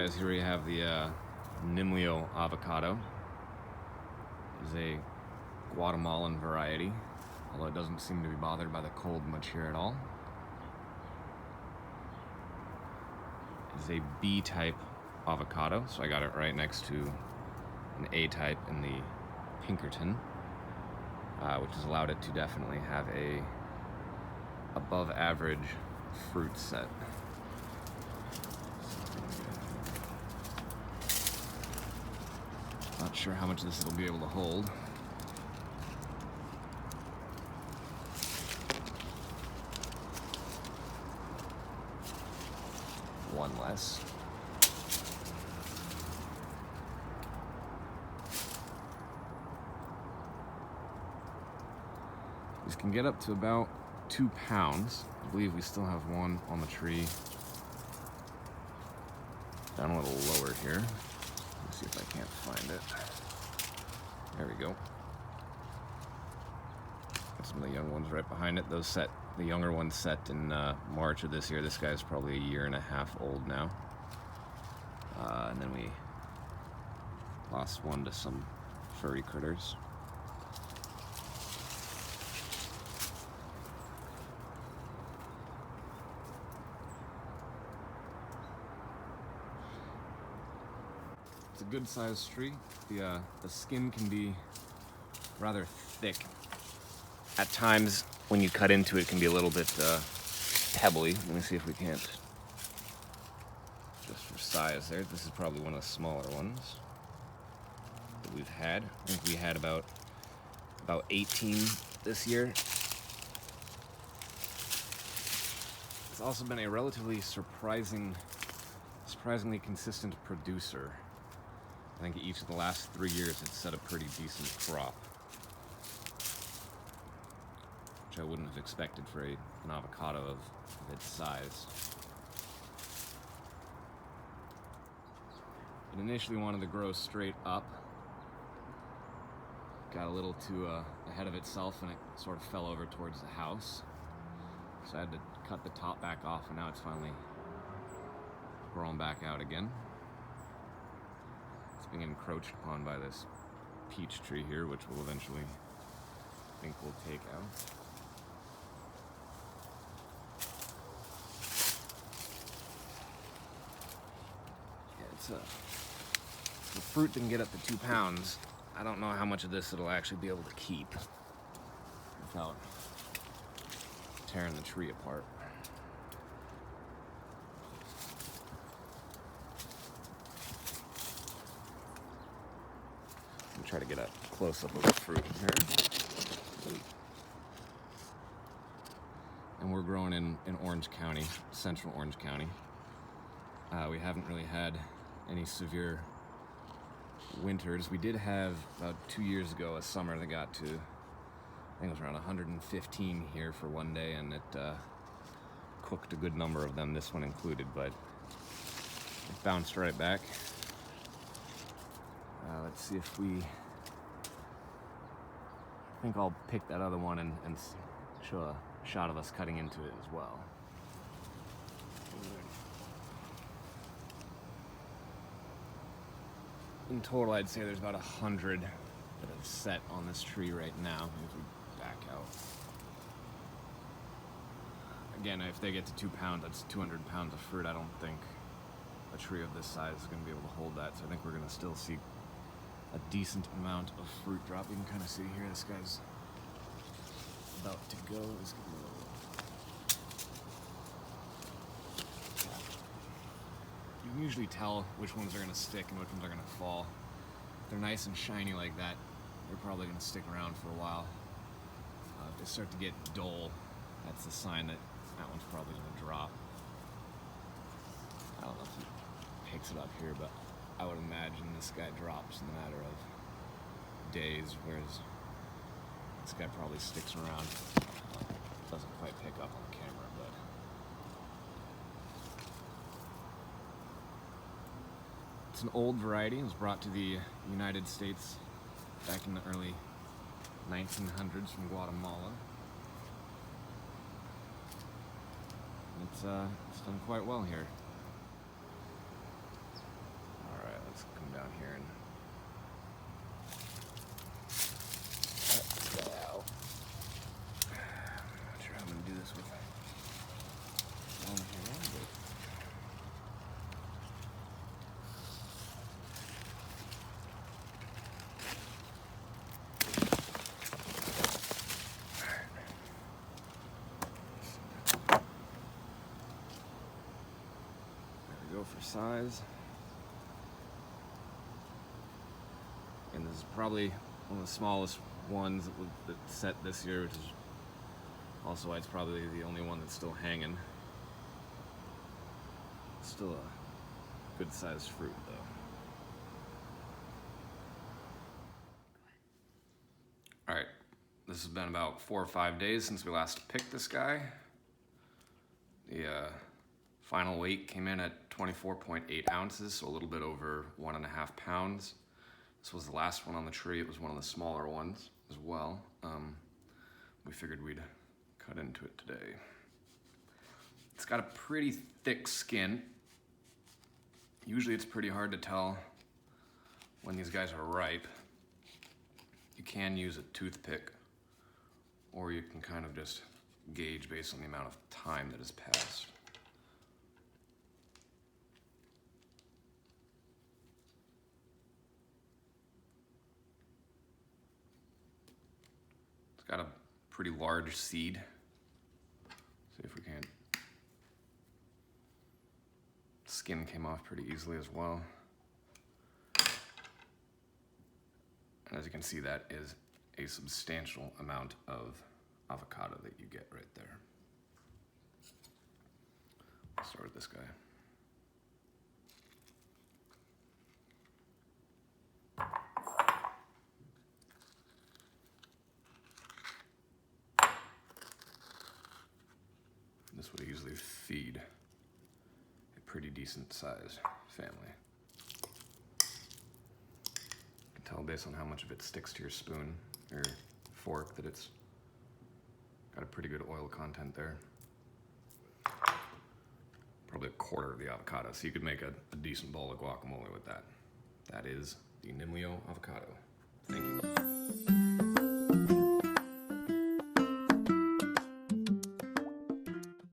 guys, here we have the Nimlioh Avocado. It is a Guatemalan variety, although it doesn't seem to be bothered by the cold much here at all. It is a B-type avocado, so I got it right next to an A-type in the Pinkerton, which has allowed it to definitely have a above average fruit set. Not sure how much of this it'll be able to hold. One less. These can get up to about 2 pounds. I believe we still have one on the tree. Down a little lower here. Let's see if I can't find it. There we go. Got some of the young ones right behind it. Those set, the younger ones set in March of this year. This guy's probably 1.5 years old now. And then we lost one to some furry critters. It's a good sized tree. The skin can be rather thick. At times, when you cut into it, it can be a little bit pebbly. Let me see if we can't. Just for size there, this is probably one of the smaller ones that we've had. I think we had about 18 this year. It's also been a relatively surprisingly consistent producer. I think each of the last 3 years it's set a pretty decent crop, which I wouldn't have expected for an avocado of its size. It initially wanted to grow straight up, got a little too ahead of itself, and it sort of fell over towards the house. So I had to cut the top back off, and now it's finally growing back out again. It's being encroached upon by this peach tree here, which we'll eventually, I think, we'll take out. Yeah, the fruit can get up to 2 pounds. I don't know how much of this it'll actually be able to keep without tearing the tree apart. Try to get a close-up of the fruit here. And we're growing in Orange County, central Orange County. We haven't really had any severe winters. We did have, about 2 years ago, a summer that got to, I think it was around 115 here for one day, and it cooked a good number of them, this one included, but it bounced right back. Let's see if we, I think I'll pick that other one and show a shot of us cutting into it as well. In total, I'd say there's about 100 that have set on this tree right now. If we back out. Again, if they get to 2 pounds, that's 200 pounds of fruit. I don't think a tree of this size is going to be able to hold that, so I think we're going to still see a decent amount of fruit drop. You can kind of see here, this guy's about to go. You can usually tell which ones are going to stick and which ones are going to fall. If they're nice and shiny like that, they're probably going to stick around for a while. If they start to get dull, that's a sign that that one's probably going to drop. I don't know if he picks it up here, but I would imagine this guy drops in a matter of days, whereas this guy probably sticks around. Doesn't quite pick up on the camera, but it's an old variety. It was brought to the United States back in the early 1900s from Guatemala. It's done quite well here. this with one hand, but there we go for size. And this is probably one of the smallest ones that's set this year, which is also why it's probably the only one that's still hanging. Still a good sized fruit though. Alright, this has been about 4 or 5 days since we last picked this guy. The final weight came in at 24.8 ounces, so a little bit over 1.5 pounds. This was the last one on the tree. It was one of the smaller ones as well. We figured we'd cut into it today. It's got a pretty thick skin. Usually it's pretty hard to tell when these guys are ripe. You can use a toothpick, or you can kind of just gauge based on the amount of time that has passed. It's got a pretty large seed. See if we can. Skin came off pretty easily as well. And as you can see, that is a substantial amount of avocado that you get right there. Let's start with this guy. This would easily feed a pretty decent sized family. You can tell based on how much of it sticks to your spoon or fork that it's got a pretty good oil content there. Probably a quarter of the avocado, so you could make a decent bowl of guacamole with that. That is the Nimlioh Avocado. Thank you.